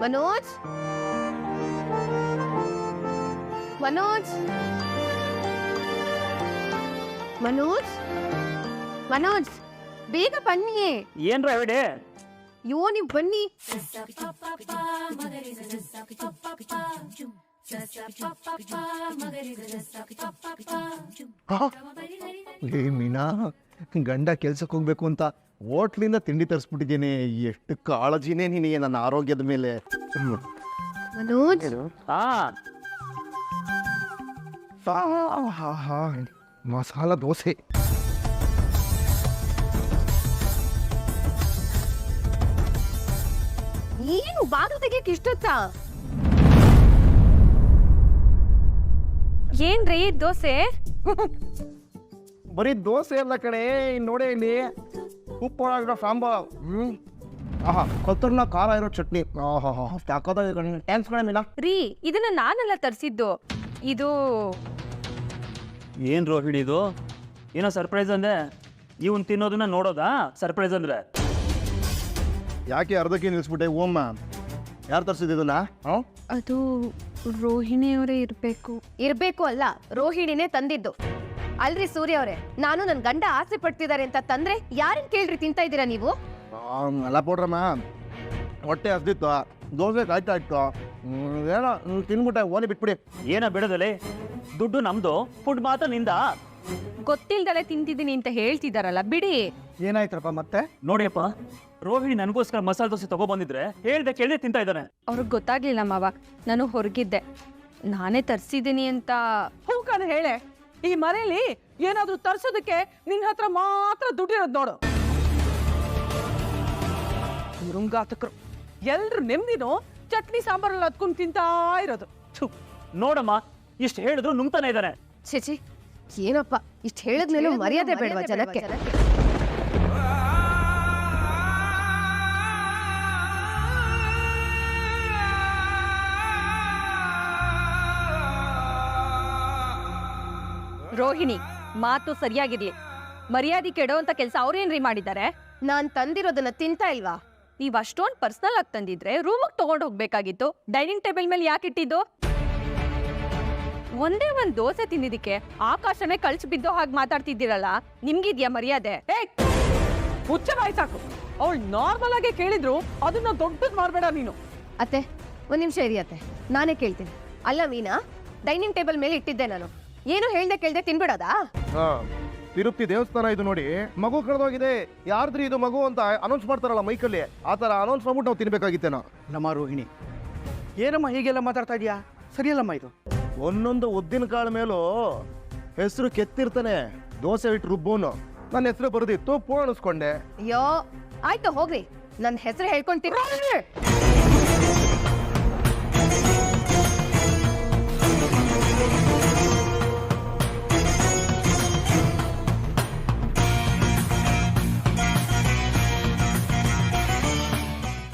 ಮನೋಜ್ ಮನೋಜ್ ಮನೋಜ್ ಮನೋಜ್ ಬೇಗ ಬನ್ನಿ. ಏನ್ರ ಎವಿಡೆ? ಯೋ ನೀವ್ ಬನ್ನಿ. ಏ ಮೀನಾ, ಗಂಡ ಕೆಲ್ಸಕ್ಕೆ ಹೋಗ್ಬೇಕು ಅಂತ ಹೋಟ್ಲಿಂದ ತಿಂಡಿ ತರಿಸ್ಬಿಟ್ಟಿದ್ದೀನಿ. ಎಷ್ಟು ಕಾಳಜಿನೇ ನಿನಗೆ ನನ್ನ ಆರೋಗ್ಯದ ಮೇಲೆ. ಮನೋಜ್ ಮಸಾಲ ದೋಸೆ. ಏನು ಬಾಗಿಲು ತೆಗಿಯಕ್ಕೆ ಇಷ್ಟೊತ್ತಾ? ಏನ್ರಿ ದೋಸೆ? ಬರೀ ದೋಸೆ ಎಲ್ಲ ಕಡೆ ನೋಡೇ ಇಲ್ಲಿ ಉಪ್ಪೊಳಗಿರೋ ಸಾಂಬಾರ್. ಆಹಾ, ಕೊತ್ತಂಬರಿ ಖಾರ ಇರೋ ಚಟ್ನಿ. ಆಹಾ, ಸಾಕಾಗಿದೆ ಕಣೆ. ಥ್ಯಾಂಕ್ಸ್ ಕಣೆ ಮೀನಾ. ರೀ ಇದನ್ನ ನಾನೆಲ್ಲ ತರಿಸಿದ್ದು. ಇದು ಏನ್ ರೋಹಿಣಿ ಇದು? ಏನೋ ಸರ್ಪ್ರೈಸ್ ಅಂದೆ. ಇವನ್ ತಿನ್ನೋದನ್ನ ನೋಡೋದಾ ಸರ್ಪ್ರೈಸ್ ಅಂದ್ರೆ? ಯಾಕೆ ಅರ್ಧಕ್ಕೆ ನಿಲ್ಲಿಸ್ಬಿಟ್ಟೆ? ಓಮ್ಮ, ಯಾರು ತರಿಸಿದ್ದನ್ನ? ಅದು ರೋಹಿಣಿಯವರೇ ಇರ್ಬೇಕು ಅಲ್ಲ, ರೋಹಿಣಿನೇ ತಂದಿದ್ದು. ಅಲ್ರಿ ಸೂರ್ಯ ಅವರೇ, ನಾನು ನನ್ ಗಂಡ ಆಸೆ ಪಡ್ತಿದ್ದಾರೆ ಅಂತ ತಂದ್ರೆ ಯಾರನ್ ಕೇಳ್ರಿ ತಿಂತಾ ಇದ್ದೀರಾ ನೀವು? ಎಲ್ಲ ಪೋಡ್ರಮ್ಮ, ಹೊಟ್ಟೆ ಹಸ್ದಿತ್ತು, ದೋಸೆ ಕಾಯ್ತಾ ಇತ್ತು. ಏನೋ ತಿನ್ಬಿಟ್ಟೆ, ಓಲಿ ಬಿಟ್ಬಿಡಿ. ಏನ ಬಿಡದಲೆ? ದುಡ್ಡು ನಮ್ದು, ಫುಡ್ ಮಾತ್ರ ನಿಂದ. ಗೊತ್ತಿಲ್ದಲೆ ತಿಂತಿದ್ದೀನಿ ಅಂತ ಹೇಳ್ತಿದಾರಲ್ಲ, ಬಿಡಿ. ಏನಾಯ್ತಪ್ಪ ಮತ್ತೆ? ನೋಡಿಯಪ್ಪ, ರೋಹಿಣಿ ನನಗೋಸ್ಕರ ಮಸಾಲೆ ದೋಸೆ ತಗೊಬಂದಿದ್ರೆ ಕೇಳ್ದೆ ತಿಂತಾ ಇದ್ದಾನೆ. ಅವ್ರಿಗೆ ಗೊತ್ತಾಗ್ಲಿಲ್ಲ ಮಾವ, ನಾನು ಹೊರಗಿದ್ದೆ. ನಾನೇ ತರ್ಸಿದ್ದೀನಿ ಅಂತ. ಹೂಕಾನ ಹೇಳೆ, ಈ ಮನೇಲಿ ಏನಾದ್ರೂ ತರ್ಸೋದಕ್ಕೆ ನಿನ್ನ ಹತ್ರ ಮಾತ್ರ ದುಡ್ಡಿರೋದು ನೋಡು. ರುಂಗಾತಕರು ಎಲ್ರು ನೆಮ್ಮದಿನೋ ಚಟ್ನಿ ಸಾಂಬಾರಲ್ಲಿ ಹತ್ಕೊಂಡು ತಿಂತಾ ಇರೋದು. ನೋಡಮ್ಮ, ಇಷ್ಟು ಹೇಳಿದ್ರು ನುಂಗ್ತಾನೆ ಇದ್ದಾನೆ. ಛೇಚಿ, ಏನಪ್ಪ ಇಷ್ಟು ಹೇಳಿದ್ಮೇಲೆ ಮರ್ಯಾದೆ ಬೇಡವಾ ಜನಕ್ಕೆ? ರೋಹಿಣಿ, ಮಾತು ಸರಿಯಾಗಿರ್ಲಿ. ಮರ್ಯಾದೆ ಕೆಡೋಂತ ಕೆಲಸ ಅವ್ರೇನ್ರಿ ಮಾಡಿದ್ದಾರೆ? ನಾನ್ ತಂದಿರೋದನ್ನ ತಿಂತಾ ಇಲ್ವಾ? ನೀವ್ ಅಷ್ಟೊಂದು ಪರ್ಸನಲ್ ಆಗಿ ತಂದಿದ್ರೆ ರೂಮಿಗೆ ತಗೊಂಡು ಹೋಗ್ಬೇಕಾಗಿತ್ತು. ಡೈನಿಂಗ್ ಟೇಬಲ್ ಮೇಲೆ ಯಾಕೆ ಇಟ್ಟಿದ್ದು? ಒಂದೇ ಒಂದ್ ದೋಸೆ ತಿಂದಿದ್ದಕ್ಕೆ ಆಕಾಶನೇ ಕಳ್ಸಿ ಬಿದ್ದೋ ಹಾಗೆ ಮಾತಾಡ್ತಿದ್ದೀರಲ್ಲ, ನಿಮ್ಗಿದ್ಯಾ ಮರ್ಯಾದೆ? ಹುಚ್ಚ ಬಾಯಿ ಸಾಕು. ಅವಳು ನಾರ್ಮಲ್ ಆಗಿ ಕೇಳಿದ್ರು ಅದನ್ನ ದೊಡ್ಡದ್ ಮಾಡ್ಬೇಡ ನೀನು. ಅತ್ತೆ, ಒಂದ್ ನಿಮಿಷ ಇರಿ ಅತ್ತೆ, ನಾನೇ ಕೇಳ್ತೀನಿ. ಅಲ್ಲ ಮೀನಾ, ಡೈನಿಂಗ್ ಟೇಬಲ್ ಮೇಲೆ ಇಟ್ಟಿದ್ದೆ ನಾನು. ಏನು ಹೇಳ್ದೆ ಕೇಳ್ದೆ ತಿನ್ಬಿಡೋದಾ? ತಿರುಪತಿ ದೇವಸ್ಥಾನ ಇದು ನೋಡಿ, ಮಗು ಕಳೆದೋಗಿದೆ, ಯಾರ್ದ್ರಿ ಇದು ಮಗು ಅಂತ ಅನೌನ್ಸ್ ಮಾಡ್ತಾರಲ್ಲ ಮೈಕಲ್ಲಿ, ಆ ಥರ ಅನೌನ್ಸ್ ಮಾಡ್ಬಿಟ್ಟು ನಾವು ತಿನ್ಬೇಕಾಗಿತ್ತೇನೋ. ನಮ್ಮ ರೋಹಿಣಿ, ಏನಮ್ಮ ಹೀಗೆಲ್ಲ ಮಾತಾಡ್ತಾ ಇದೀಯಾ? ಸರಿಯಲ್ಲಮ್ಮ ಇದು. ಒಂದೊಂದು ಉದ್ದಿನ ಕಾಳು ಮೇಲೂ ಹೆಸರು ಕೆತ್ತಿರ್ತಾನೆ. ದೋಸೆ ಇಟ್ಟು ರುಬ್ಬೋನು ನನ್ನ ಹೆಸರು ಬರೆದಿತ್ತು, ಪೂರ್ಣಿಸ್ಕೊಂಡೆ. ಅಯ್ಯೋ ಆಯ್ತು ಹೋಗ್ರಿ, ನನ್ನ ಹೆಸರು ಹೇಳ್ಕೊಂತೀನಿ.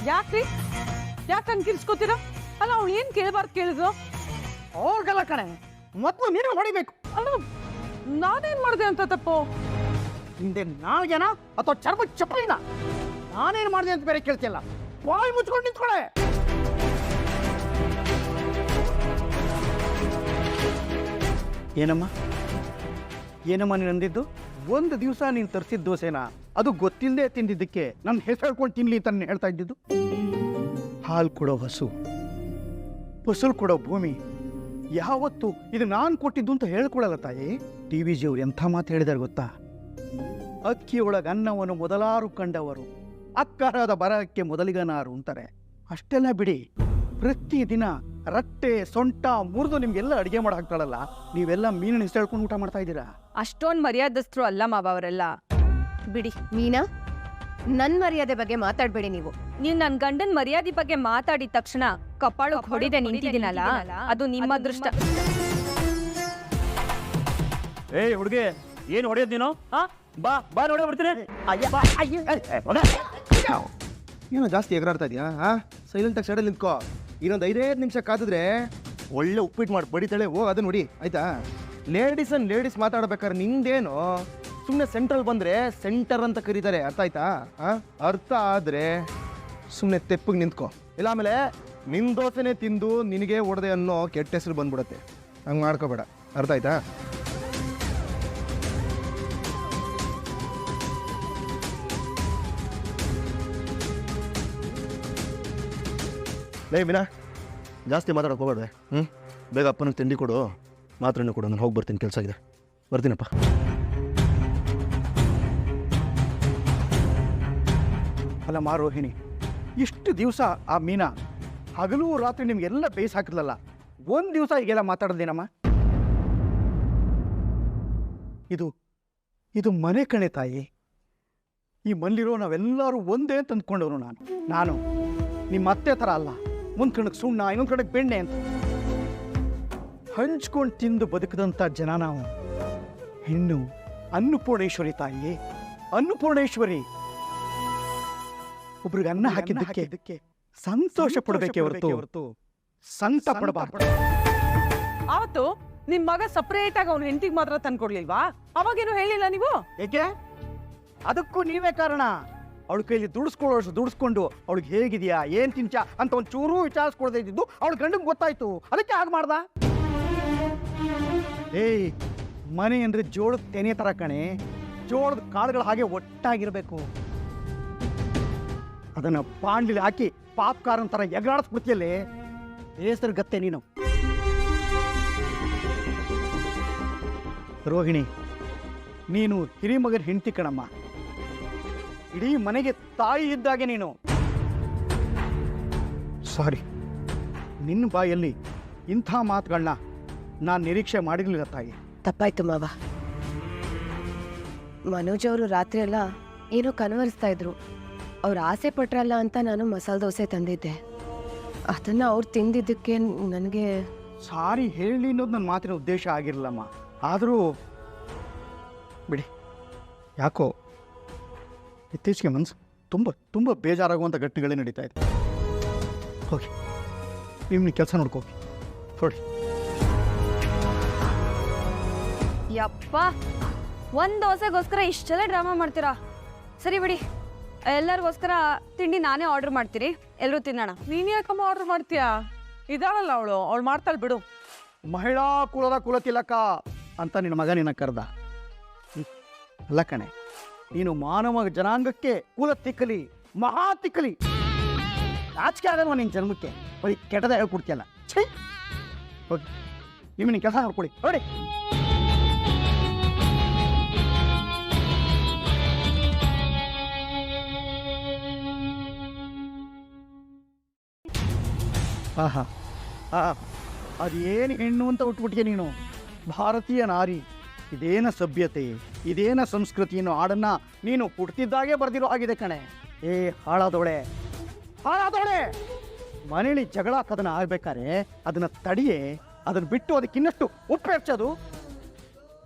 ಯಾಕ್ರಿ ಯಾಕೆ ಅನ್ಕಿರ್ಸ್ಕೋತೀರ? ಅಲ್ಲ ಅವ್ಳು ಏನ್ ಕೇಳಬಾರ್ದು ಕೇಳಿದ್ರು? ಹೋಗಲ್ಲ ಕಣೆ, ಮೊದಲು ನೀನು ಹೊಡಿಬೇಕು. ಅಲ್ಲ ನಾನೇನ್ ಮಾಡಿದೆ ಅಂತ ತಪ್ಪು? ಹಿಂದೆ ನಾಲ್ಗೆನ ಅಥವಾ ಚರ್ಮ ಚಪ್ಪಲಿನ? ನಾನೇನು ಮಾಡಿದೆ ಅಂತ ಬೇರೆ ಕೇಳ್ತಿಲ್ಲ. ಬಾಯಿ ಮುಚ್ಕೊಂಡು ನಿಂತ್ಕೊಳೆ. ಏನಮ್ಮ ನೀನು ಅಂದಿದ್ದು? ಒಂದು ದಿವಸ ನೀನು ತರಿಸಿದ ದೋಸೆನ ಅದು ಗೊತ್ತಿಲ್ಲದೆ ತಿಂದಿದ್ದಕ್ಕೆ ನನ್ನ ಹೆಸರು ಹೇಳ್ಕೊಂಡು ತಿನ್ಲಿ ಅಂತ ನೀನು ಹೇಳ್ತಾ ಇದ್ದಿದ್ದು? ಹಾಲು ಕೊಡೋ ಹಸು, ಫಸಲು ಕೊಡೋ ಭೂಮಿ ಯಾವತ್ತು ಇದು ನಾನು ಕೊಟ್ಟಿದ್ದು ಅಂತ ಹೇಳ್ಕೊಡಲ್ಲ ತಾಯಿ. ಟಿ.ವಿ. ಜಿಯವರು ಎಂಥ ಮಾತು ಹೇಳಿದಾರೆ ಗೊತ್ತಾ? ಅಕ್ಕಿಯೊಳಗೆ ಅನ್ನವನ್ನು ಮೊದಲಾರು ಕಂಡವರು, ಅಕ್ಕರಾದ ಬರಕ್ಕೆ ಮೊದಲಿಗನಾರು ಅಂತಾರೆ. ಅಷ್ಟೆಲ್ಲ ಬಿಡಿ, ಪ್ರತಿದಿನ ರಟ್ಟೆ ಸೊಂಟ ಮುರಿದು ನಿಮ್ಗೆಲ್ಲ ಅಡುಗೆ ಮಾಡಿ ಹಾಕ್ತಾಳಲ್ಲ, ನೀವೆಲ್ಲ ಮೀನಿನ ಹೆಸರು ಹೇಳ್ಕೊಂಡು ಊಟ ಮಾಡ್ತಾ ಇದ್ದೀರಾ? ಅಷ್ಟೊಂದು ಮರ್ಯಾದಸ್ಥರು ಅಲ್ಲ ಮಾವ ಅವರೆಲ್ಲ, ಬಿಡಿ. ಮೀನಾ, ನನ್ ಮರ್ಯಾದೆ ಬಗ್ಗೆ ಮಾತಾಡ್ಬೇಡಿ ನೀವು. ನೀವ್ ನನ್ ಗಂಡನ್ ಮರ್ಯಾದೆ ಬಗ್ಗೆ ಮಾತಾಡಿದ ತಕ್ಷಣ ಕಪಾಳು ಹೊಡಿದೆ ನಿಂತಿದ್ದೀನಲ್ಲ, ಅದು ನಿಮ್ಮ ಅದೃಷ್ಟ. ಏಯ್ ಹುಡುಗಿ, ಏನ್ ಹೊಡೆಯೋದ್ ನೀನು? ಬಾ ಬಾ ನೋಡೇ ಬರ್ತೀನಿ. ಏನೋ ಜಾಸ್ತಿ ಎಗರಾಡ್ತಾ ಇದೆಯಾ? ಸೈಲೆಂಟಾಗಿ ಸೈಡಲ್ಲಿ ನಿಂತ್ಕೋ. ಇನ್ನೊಂದು 5 ನಿಮಿಷ ಕಾದಿದ್ರೆ ಒಳ್ಳೆ ಉಪ್ಪಿಟ್ಟು ಮಾಡಿ ಬಡಿತಾಳೆ. ಅದು ನೋಡಿ ಆಯ್ತಾ? ಲೇಡೀಸ್ ಮಾತಾಡ್ಬೇಕಾದ್ರೆ ನಿಂದೇನು? ಸುಮ್ಮನೆ ಸೆಂಟ್ರಲ್ ಬಂದರೆ ಸೆಂಟರ್ ಅಂತ ಕರೀತಾರೆ, ಅರ್ಥ ಆಯ್ತಾ? ಅರ್ಥ ಆದರೆ ಸುಮ್ಮನೆ ತೆಪ್ಪಗೆ ನಿಂತ್ಕೋ. ಇಲ್ಲ ಆಮೇಲೆ ನಿನ್ನ ದೋಸೆನೇ ತಿಂದು ನಿನಗೆ ಹೊಡೆದೆ ಅನ್ನೋ ಕೆಟ್ಟ ಹೆಸರು ಬಂದ್ಬಿಡತ್ತೆ. ಹಂಗೆ ಮಾಡ್ಕೋಬೇಡ, ಅರ್ಥ ಆಯ್ತಾ? ಲೇ ಮೀನಾ, ಜಾಸ್ತಿ ಮಾತಾಡೋಕೆ ಹೋಗ್ಬೇಡ್ವೆ. ಬೇಗ ಅಪ್ಪನಿಗೆ ತಿಂಡಿ ಕೊಡು, ಮಾತ್ರನೂ ಕೊಡು. ನಾನು ಹೋಗಿ ಬರ್ತೀನಿ, ಕೆಲಸ ಇದೆ. ಬರ್ತೀನಪ್ಪ. ಅಲ್ಲಮ್ಮ ರೋಹಿಣಿ, ಇಷ್ಟು ದಿವಸ ಆ ಮೀನಾ ಹಗಲು ರಾತ್ರಿ ನಿಮಗೆಲ್ಲ ಬೇಯಿಸಿ ಹಾಕಿದ್ಲಲ್ಲ, ಒಂದು ದಿವಸ ಹೀಗೆಲ್ಲ ಮಾತಾಡೋದೇನಮ್ಮ? ಇದು ಮನೆ ಕಣೆ ತಾಯಿ. ಈ ಮನೇಲಿರೋ ನಾವೆಲ್ಲರೂ ಒಂದೇ ಅಂತ ಅಂದ್ಕೊಂಡವನು ನಾನು ನಿಮ್ಮ ಅತ್ತೆ ಥರ ಅಲ್ಲ. ಒಂದು ಕಣಕ್ಕೆ ಸುಣ್ಣ, ಇನ್ನೊಂದು ಕಡೆಗೆ ಬೆಣ್ಣೆ ಅಂತ ಹಂಚ್ಕೊಂಡು ತಿಂದು ಬದುಕಿದಂಥ ಜನ ನಾವು. ಹೆಣ್ಣು ಅನ್ನಪೂರ್ಣೇಶ್ವರಿ ತಾಯಿ, ಅನ್ನಪೂರ್ಣೇಶ್ವರಿ. ಒಬ್ರಿಗೆ ಅನ್ನ ಹಾಕಿದ್ದಕ್ಕೆ ಸಂತೋಷ ಪಡಬೇಕೆ ಹೊರತು ಸಂತ ಪಡಬಾರ್ದು. ಅವತ್ತು ನಿಮ್ ಮಗ ಸಪರೇಟ್ ಆಗಿ ಅವ್ನ ಹೆಂಡತಿಗೆ ಮಾತ್ರ ತಂದ್ಕೊಡ್ಲಿಲ್ವಾ? ಅವಾಗೇನು ಹೇಳಿಲ್ಲ ನೀವು? ಏಕೆ? ಅದಕ್ಕೂ ನೀವೇ ಕಾರಣ. ಅವಳ ಕೈಲಿ ದುಡಿಸ್ಕೊಂಡು ಅವಳಿಗೆ ಹೇಗಿದೆಯಾ, ಏನ್ ತಿಂಚ ಅಂತ ಒಂದು ಚೂರು ವಿಚಾರಿಸ್ಕೊಳ್ದೇ ಇದ್ದಿದ್ದು ಅವಳ ಗಂಡಂಗೆ ಗೊತ್ತಾಯ್ತು. ಅದಕ್ಕೆ ಹಾಗೆ ಮಾಡ್ದ. ಏಯ್, ಮನೆ ಅಂದ್ರೆ ಜೋಳದ ತೆನೆ ತರ ಕಣೆ. ಜೋಳದ ಕಾಳುಗಳ ಹಾಗೆ ಒಟ್ಟಾಗಿರ್ಬೇಕು. ಅದನ್ನ ಬಾಂಡ್ಲಿ ಹಾಕಿ ಪಾಪ್ಕಾರ್ನ್ ತರ ಎಗರಾಡಿಸ್ಬಿಡ್ತಿಯಲ್ಲೇ. ಹೆಸರು ಗತ್ತೆ ನೀನು. ರೋಹಿಣಿ, ನೀನು ಹಿರಿಮಗನ ಹೆಂಡತಿ ಕಣಮ್ಮ. ಇಡೀ ಮನೆಗೆ ತಾಯಿ ಇದ್ದಾಗೆ ನೀನು. ಸಾರಿ, ನಿನ್ನ ಬಾಯಲ್ಲಿ ಇಂಥ ಮಾತುಗಳನ್ನ ನಾನು ನಿರೀಕ್ಷೆ ಮಾಡಿರಲಿಲ್ಲ ತಾಯಿ. ತಪ್ಪಾಯ್ತು ಮಾವ. ಮನೋಜ್ ಅವರು ರಾತ್ರಿ ಎಲ್ಲ ಏನೋ ಕನವರಿಸ್ತಾ ಇದ್ರು. ಅವ್ರು ಆಸೆ ಪಟ್ರಲ್ಲ ಅಂತ ನಾನು ಮಸಾಲೆ ದೋಸೆ ತಂದಿದ್ದೆ. ಅದನ್ನ ಅವ್ರು ತಿಂದಿದ್ದಕ್ಕೆ ನನಗೆ ಸಾರಿ ಹೇಳಿ ಅನ್ನೋದು ನನ್ನ ಮಾತಿನ ಉದ್ದೇಶ ಆಗಿರಲಮ್ಮ. ಆದರೂ ಬಿಡಿ, ಯಾಕೋ ಇತ್ತೀಚೆಗೆ ಮನಸ್ಸು ತುಂಬ ಬೇಜಾರಾಗುವಂಥ ಘಟನೆಗಳೇ ನಡೀತಾ ಇದೆ. ಹೋಗಿ ನಿಮ್ಮ ಕೆಲಸ ನೋಡ್ಕೋಗಿ ನೋಡಿ. ಯಪ್ಪ, ಒಂದ್ ದೋಸೆಗೋಸ್ಕರ ಇಷ್ಟೆಲ್ಲ ಡ್ರಾಮಾ ಮಾಡ್ತೀರಾ? ಸರಿ ಬಿಡಿ, ಎಲ್ಲರಿಗೋಸ್ಕರ ತಿಂಡಿ ನಾನೇ ಆರ್ಡರ್ ಮಾಡ್ತೀರಿ, ಎಲ್ಲರೂ ತಿನ್ನೋಣ. ನೀನ್ ಯಾಕಮ್ಮ ಆರ್ಡರ್ ಮಾಡ್ತೀಯಾ? ಇದಾಳಲ್ಲ ಅವಳು ಮಾಡ್ತಾಳೆ ಬಿಡು. ಮಹಿಳಾ ಕುಲದ ಕುಲತಿಲಕ ಅಂತ ನಿನ್ನ ಮಗ ನಿನ್ನ ಕರೆದ. ಅಲ್ಲ ಕಣೆ, ನೀನು ಮಾನವ ಜನಾಂಗಕ್ಕೆ ಕುಲ ತಿಕ್ಕಲಿ, ಮಹಾ ತಿಕ್ಕಲಿ. ನಾಚಿಕೆ ಆಗಲ್ವ ನಿನ್ನ ಜನ್ಮಕ್ಕೆ? ಬರೀ ಕೆಟ್ಟದ ಹೇಳ್ಕೊಡ್ತೀಯಲ್ಲ. ಛೇ, ಹೋಗಿ ನಿಮ್ಮ ಕೆಲಸ ನೋಡ್ಕೊಳ್ಳಿ. ನೋಡಿ, ಆಹಾ ಅದೇನು ಹೆಣ್ಣು ಅಂತ ಉಟ್ಬಿಟ್ಟಿಗೆ ನೀನು. ಭಾರತೀಯ ನಾರಿ, ಇದೇನ ಸಭ್ಯತೆ, ಇದೇನ ಸಂಸ್ಕೃತಿ ಅನ್ನೋ ಹಾಡನ್ನ ನೀನು ಹುಟ್ಟಿದ್ದಾಗೆ ಬರ್ದಿರೋ ಆಗಿದೆ ಕಣೆ. ಏ ಹಾಳಾದವಳೆ, ಮನೇಲಿ ಜಗಳ ಹಾಕೋದನ್ನ ಆಗ್ಬೇಕಾರೆ ಅದನ್ನ ತಡಿಯೇ. ಅದನ್ನ ಬಿಟ್ಟು ಅದಕ್ಕೆ ಇನ್ನಷ್ಟು ಉಪ್ಪು ಹೆಚ್ಚೋದು,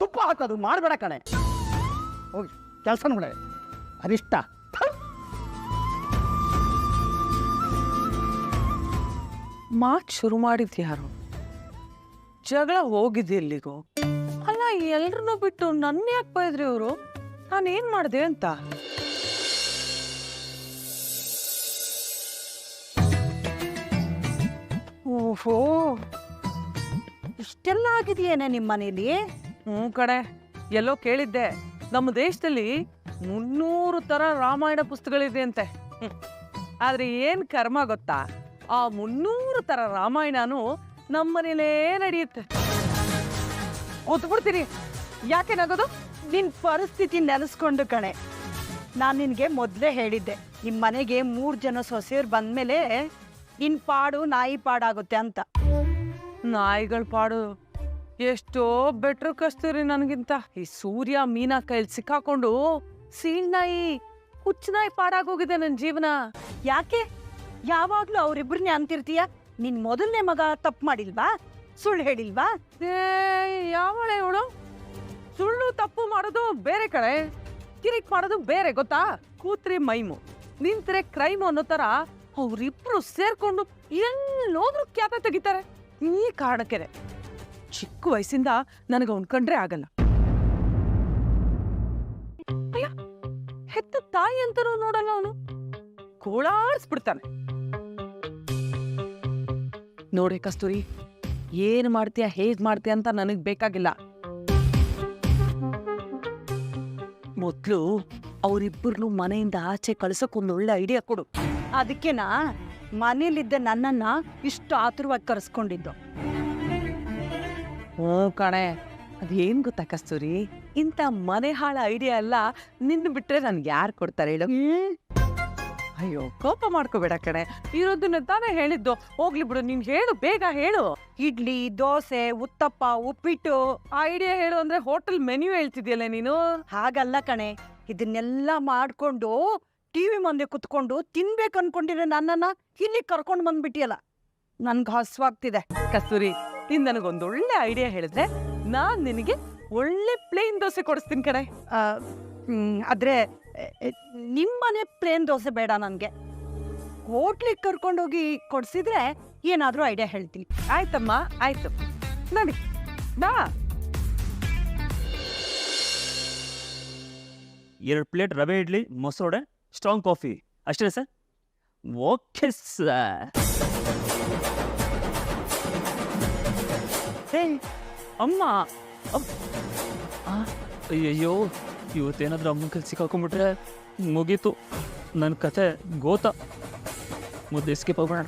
ತುಪ್ಪ ಹಾಕೋದು ಮಾಡಬೇಡ ಕಣೆ. ಹೋಗಿ ಕೆಲಸ ನೋಡೆ. ಅರಿಷ್ಟ ಮಾತು ಶುರು ಮಾಡಿದ್ಯಾರು? ಜಗಳ ಹೋಗಿದ್ದೆ ಎಲ್ಲಿಗೂ? ಅಲ್ಲ, ಎಲ್ರನ್ನೂ ಬಿಟ್ಟು ನನ್ನ ಯಾಕೆ ಬೈದ್ರಿ ಇವರು? ನಾನೇನ್ ಮಾಡಿದೆ ಅಂತ? ಓಹೋ, ಇಷ್ಟೆಲ್ಲ ಆಗಿದೆಯೇನೆ ನಿಮ್ಮ ಮನೇಲಿ? ಕಡೆ ಎಲ್ಲೋ ಕೇಳಿದ್ದೆ, ನಮ್ಮ ದೇಶದಲ್ಲಿ 300 ತರ ರಾಮಾಯಣ ಪುಸ್ತಕಗಳಿದೆ ಅಂತೆ. ಆದ್ರೆ ಏನ್ ಕರ್ಮ ಗೊತ್ತಾ? ಆ 300 ತರ ರಾಮಾಯಣನು ನಮ್ಮನೇಲೇ ನಡೆಯುತ್ತೆ. ಓದ್ಬಿಡ್ತೀನಿ. ಯಾಕೆ ನಗೋದು? ನಿನ್ ಪರಿಸ್ಥಿತಿ ನೆನೆಸ್ಕೊಂಡು ಕಣೆ. ನಾನು ನಿನಗೆ ಮೊದಲೇ ಹೇಳಿದ್ದೆ, ನಿಮ್ಮ ಮನೆಗೆ 3 ಜನ ಸೊಸೆಯರು ಬಂದ್ಮೇಲೆ ನಿನ್ ಪಾಡು ನಾಯಿ ಪಾಡಾಗುತ್ತೆ ಅಂತ. ನಾಯಿಗಳ ಪಾಡು ಎಷ್ಟೋ ಬೆಟ್ರು ಕಸ್ತೀರಿ ನನಗಿಂತ. ಈ ಸೂರ್ಯ ಮೀನಾ ಕೈಲಿ ಸಿಕ್ಕಾಕೊಂಡು ಸೀಳ್ ನಾಯಿ, ಹುಚ್ಚ ನಾಯಿ ಪಾಡಾಗೋಗಿದೆ ನನ್ನ ಜೀವನ. ಯಾಕೆ ಯಾವಾಗ್ಲೂ ಅವ್ರಿಬ್ರನ್ನೇ ಅಂತಿರ್ತೀಯ? ನಿನ್ ಮೊದಲನೇ ಮಗ ತಪ್ಪು ಮಾಡಿಲ್ವಾ? ಸುಳ್ಳು ಹೇಳಿಲ್ವಾ? ಯಾವಳೆ ಇವಳು? ಸುಳ್ಳು ತಪ್ಪು ಮಾಡೋದು ಬೇರೆ ಕಡೆ, ಕಿರಿಕ್ ಮಾಡೋದು ಬೇರೆ, ಗೊತ್ತಾ? ಕೂತ್ರೆ ಮೈಮು, ನಿಂತ್ರೆ ಕ್ರೈಮು ಅನ್ನೋ ತರ ಅವ್ರಿಬ್ರು ಸೇರ್ಕೊಂಡು ಎಲ್ಲೋದ್ರು ಖ್ಯಾತ ತೆಗಿತಾರೆ. ಈ ಕಾರಣಕ್ಕೆ ಚಿಕ್ಕ ವಯಸ್ಸಿಂದ ನನಗೆ ಅವ್ನ್ ಕಂಡ್ರೆ ಆಗಲ್ಲ. ಅಯ್ಯ, ಹೆತ್ತ ತಾಯಿ ಅಂತನೂ ನೋಡಲ್ಲ ಅವನು. ಕೋಳಾಡ್ಸ್ಬಿಡ್ತಾನೆ. ನೋಡಿ ಕಸ್ತೂರಿ, ಏನು ಮಾಡ್ತೀಯ ಹೇಗೆ ಮಾಡ್ತೀಯ ಅಂತ ನನಗೆ ಬೇಕಾಗಿಲ್ಲ. ಮೊದಲು ಅವರಿಬ್ಬರನ್ನು ಮನೆಯಿಂದ ಆಚೆ ಕಳ್ಸೋಕೊಂದು ಒಳ್ಳೆ ಐಡಿಯಾ ಕೊಡು. ಅದಕ್ಕೆನಾ ಮನೇಲಿದ್ದ ನನ್ನನ್ನ ಇಷ್ಟು ಆತುರವಾಗಿ ಕರೆಸ್ಕೊಂಡಿದ್ದು. ಹ್ಞೂ ಕಣೆ, ಅದೇನು ಗೊತ್ತಾ ಕಸ್ತೂರಿ, ಇಂಥ ಮನೆ ಹಾಳ ಐಡಿಯಾ ಎಲ್ಲ ನಿನ್ನ ಬಿಟ್ರೆ ನನ್ಗೆ ಯಾರು ಕೊಡ್ತಾರೆ ಹೇಳು? ಅಯ್ಯೋ ಕೋಪ ಮಾಡ್ಕೋಬೇಡ ಕಣೆ, ಇರೋದನ್ನ ತಾನೇ ಹೇಳಿದ್ದು. ಹೋಗ್ಲಿ ಬಿಡು, ನೀನು ಹೇಳು, ಬೇಗ ಹೇಳು. ಇಡ್ಲಿ, ದೋಸೆ, ಉತ್ತಪ್ಪ, ಉಪ್ಪಿಟ್ಟು. ಐಡಿಯಾ ಹೇಳು ಅಂದ್ರೆ ಹೋಟೆಲ್ ಮೆನ್ಯೂ ಹೇಳ್ತಿದ್ಯಲ್ಲ ನೀನು. ಹಾಗಲ್ಲ ಕಣೆ, ಇದನ್ನೆಲ್ಲ ಮಾಡ್ಕೊಂಡು ಟಿವಿ ಮುಂದೆ ಕುತ್ಕೊಂಡು ತಿನ್ಬೇಕು ಅನ್ಕೊಂಡಿರೋ ನನ್ನನ್ನ ಇಲ್ಲಿ ಕರ್ಕೊಂಡು ಬಂದ್ಬಿಟ್ಟಿಯಲ್ಲ, ನನ್ಗೆ ಹಸುವಾಗ್ತಿದೆ. ಕಸ್ತೂರಿ, ನೀನ್ ನನಗೊಂದು ಒಳ್ಳೆ ಐಡಿಯಾ ಹೇಳಿದ್ರೆ ನಾನ್ ನಿನಗೆ ಒಳ್ಳೆ ಪ್ಲೇನ್ ದೋಸೆ ಕೊಡಿಸ್ತೀನಿ ಕಣೆ. ಆದ್ರೆ ನಿಮ್ಮನೆ ಪ್ಲೇನ್ ದೋಸೆ ಬೇಡ ನನಗೆ. ಹೋಟ್ಲಿಗೆ ಕರ್ಕೊಂಡೋಗಿ ಕೊಡ್ಸಿದ್ರೆ ಏನಾದರೂ ಐಡಿಯಾ ಹೇಳ್ತೀನಿ. ಆಯ್ತಮ್ಮ, ಆಯ್ತು, ನೋಡಿ ಬಾ. 2 ಪ್ಲೇಟ್ ರವೆ ಇಡ್ಲಿ, ಮೊಸೊಡೆ, ಸ್ಟ್ರಾಂಗ್ ಕಾಫಿ ಅಷ್ಟೇ ಸರ್? Okay sir. ಹೇ ಅಮ್ಮ, ಅಯ್ಯಯ್ಯೋ, ಇವತ್ತೇನಾದ್ರೂ ಅಮ್ಮನ ಕೈಲಿ ಸಿಕ್ಕಾಕೊಂಡ್ಬಿಟ್ರೆ ಮುಗೀತು ನನ್ನ ಕತೆ ಗೋತ. ಮುದ್ದೆ ಎಸ್ಕೇಪ್ ಹೋಗ್ಬೇಡ.